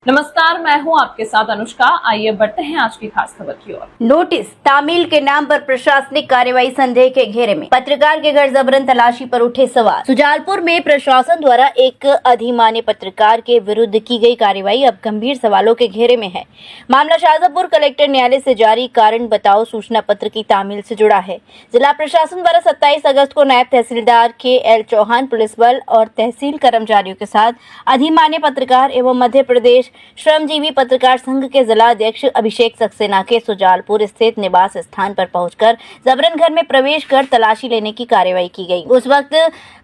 नमस्कार, मैं हूं आपके साथ अनुष्का। आइए बढ़ते हैं आज की खास खबर की ओर। नोटिस तामील के नाम पर प्रशासनिक कार्रवाई संदेह के घेरे में, पत्रकार के घर जबरन तलाशी पर उठे सवाल। सुजालपुर में प्रशासन द्वारा एक अधिमान्य पत्रकार के विरुद्ध की गई कार्रवाई अब गंभीर सवालों के घेरे में है। मामला शाहजहांपुर कलेक्टर न्यायालय से जारी कारण बताओ सूचना पत्र की तामील से जुड़ा है। जिला प्रशासन द्वारा 27 अगस्त को नायब तहसीलदार KL चौहान, पुलिस बल और तहसील कर्मचारियों के साथ अधिमान्य पत्रकार एवं मध्य प्रदेश श्रमजीवी पत्रकार संघ के जिला अध्यक्ष अभिषेक सक्सेना के सुजालपुर स्थित निवास स्थान पर पहुंचकर जबरन घर में प्रवेश कर तलाशी लेने की कार्रवाई की गई। उस वक्त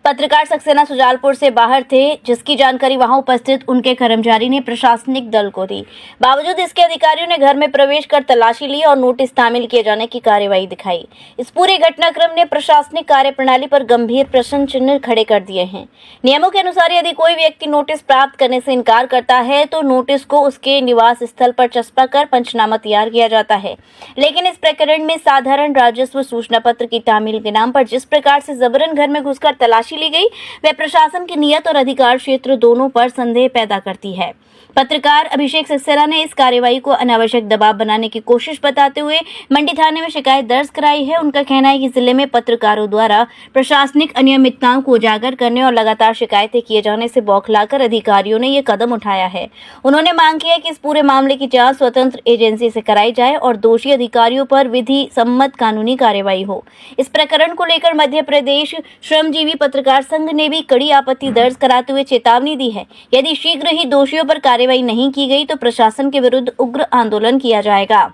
पत्रकार सक्सेना सुजालपुर से बाहर थे, जिसकी जानकारी वहां उपस्थित उनके कर्मचारी ने प्रशासनिक दल को दी। बावजूद इसके अधिकारियों ने घर में प्रवेश कर तलाशी ली और नोटिस तामील किए जाने की कार्रवाई दिखाई। इस पूरे घटनाक्रम ने प्रशासनिक कार्यप्रणाली पर गंभीर प्रश्न चिन्ह खड़े कर दिए हैं। नियमों के अनुसार यदि कोई व्यक्ति नोटिस प्राप्त करने से इनकार करता है तो नोटिस को उसके निवास स्थल पर चस्पा कर पंचनामा तैयार किया जाता है। लेकिन इस प्रकरण में साधारण राजस्व सूचना पत्र की तामील के नाम पर जिस प्रकार से जबरन घर में घुसकर तलाशी ली गई, वह प्रशासन की नियत और अधिकार क्षेत्र दोनों पर संदेह पैदा करती है। पत्रकार अभिषेक सक्सेना ने इस कार्रवाई को अनावश्यक दबाव बनाने की कोशिश बताते हुए मंडी थाने में शिकायत दर्ज कराई है। उनका कहना है कि जिले में पत्रकारों द्वारा प्रशासनिक अनियमितताओं को उजागर करने और लगातार शिकायतें किए जाने से बौखलाकर अधिकारियों ने ये कदम उठाया है। उन्होंने मांग की है कि इस पूरे मामले की जांच स्वतंत्र एजेंसी से कराई जाए और दोषी अधिकारियों पर विधि सम्मत कानूनी कार्रवाई हो। इस प्रकरण को लेकर मध्य प्रदेश श्रमजीवी पत्रकार संघ ने भी कड़ी आपत्ति दर्ज कराते हुए चेतावनी दी है। यदि शीघ्र ही दोषियों पर कार्रवाई नहीं की गई तो प्रशासन के विरुद्ध उग्र आंदोलन किया जाएगा।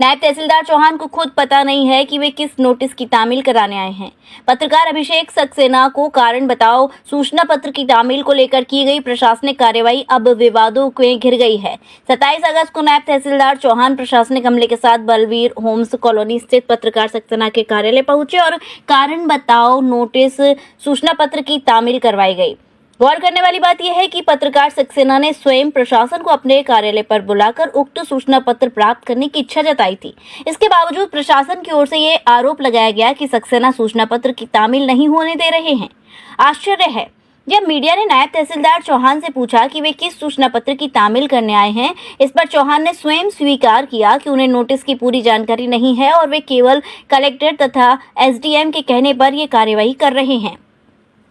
नायब तहसीलदार चौहान को खुद पता नहीं है कि वे किस नोटिस की तामील कराने आए हैं। पत्रकार अभिषेक सक्सेना को कारण बताओ सूचना पत्र की तामील को लेकर की गई प्रशासनिक कार्रवाई अब विवादों में घिर गई है। 27 अगस्त को नायब तहसीलदार चौहान प्रशासनिक अमले के साथ बलवीर होम्स कॉलोनी स्थित पत्रकार सक्सेना के कार्यालय पहुंचे और कारण बताओ नोटिस सूचना पत्र की तामील करवाई गई। गौर करने वाली बात यह है कि पत्रकार सक्सेना ने स्वयं प्रशासन को अपने कार्यालय पर बुलाकर उक्त सूचना पत्र प्राप्त करने की इच्छा जताई थी। इसके बावजूद प्रशासन की ओर से यह आरोप लगाया गया कि सक्सेना सूचना पत्र की तामील नहीं होने दे रहे हैं। आश्चर्य है, जब मीडिया ने नायब तहसीलदार चौहान से पूछा कि वे किस सूचना पत्र की तामील करने आए हैं, इस पर चौहान ने स्वयं स्वीकार किया कि उन्हें नोटिस की पूरी जानकारी नहीं है और वे केवल कलेक्टर तथा SDM के कहने पर ये कार्यवाही कर रहे हैं।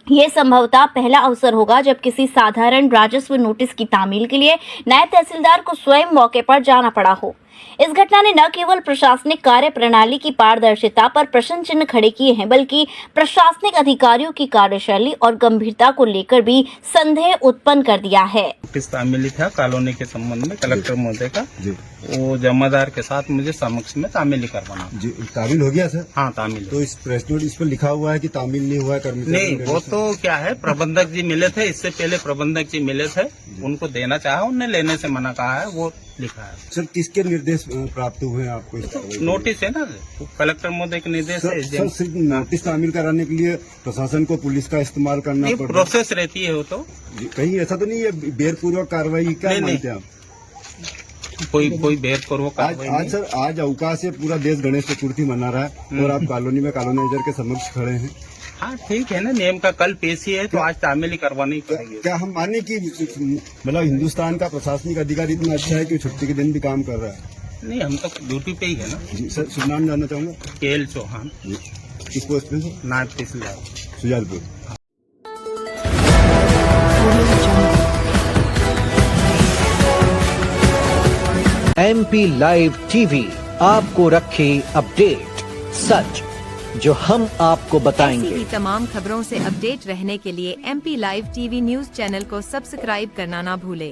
ये संभवतः पहला अवसर होगा जब किसी साधारण राजस्व नोटिस की तामील के लिए नायब तहसीलदार को स्वयं मौके पर जाना पड़ा हो। इस घटना ने न केवल प्रशासनिक कार्य प्रणाली की पारदर्शिता पर प्रश्न चिन्ह खड़े किए हैं, बल्कि प्रशासनिक अधिकारियों की कार्यशैली और गंभीरता को लेकर भी संदेह उत्पन्न कर दिया है। नोटिस तामील था कॉलोनी के संबंध में कलेक्टर महोदय का, वो जमादार के साथ मुझे समक्ष में तामील करवाना। जी, तामील हो गया सर? हाँ, तामील। तो इस प्रेस नोटिस पर लिखा हुआ है कि तामील नहीं हुआ है कर्मचारी? नहीं, वो तो क्या है, प्रबंधक जी मिले थे, इससे पहले प्रबंधक जी मिले थे, उनको देना चाहा, उन्हें लेने से मना कहा है, वो लिखा है। सर, किसके निर्देश प्राप्त हुए हैं आपको? नोटिस है ना, कलेक्टर महोदय के निर्देश है। सर, सिर्फ नोटिस तामील कराने के लिए प्रशासन को पुलिस का इस्तेमाल करना पड़ता है? प्रोसेस रहती है वो तो। कहीं ऐसा तो नहीं है बेरपूर्वक कार्रवाई? क्या मानते हैं आप? कोई बेरपूर्वक आज अवकाश से पूरा देश गणेश चतुर्थी मना रहा है और आप कॉलोनी में कॉलोनाइजर के समक्ष खड़े हैं। हाँ, ठीक है ना, नियम का कल पेशी है तो आज तामील करवानी पड़ेगी। क्या हम माने कि मतलब हिंदुस्तान का प्रशासनिक अधिकारी इतना अच्छा है कि छुट्टी के दिन भी काम कर रहा है? नहीं, हम तो ड्यूटी पे ही है ना। जी सर, शुभ नाम जानना चाहूंगा। KL चौहान। किस पोस्ट पे? नायब तहसीलदार सुजालपुर। MP लाइव TV आपको रखे अपडेट, सच जो हम आपको बताएंगे। ऐसी ही तमाम खबरों से अपडेट रहने के लिए MP live TV news channel को सब्सक्राइब करना ना भूले।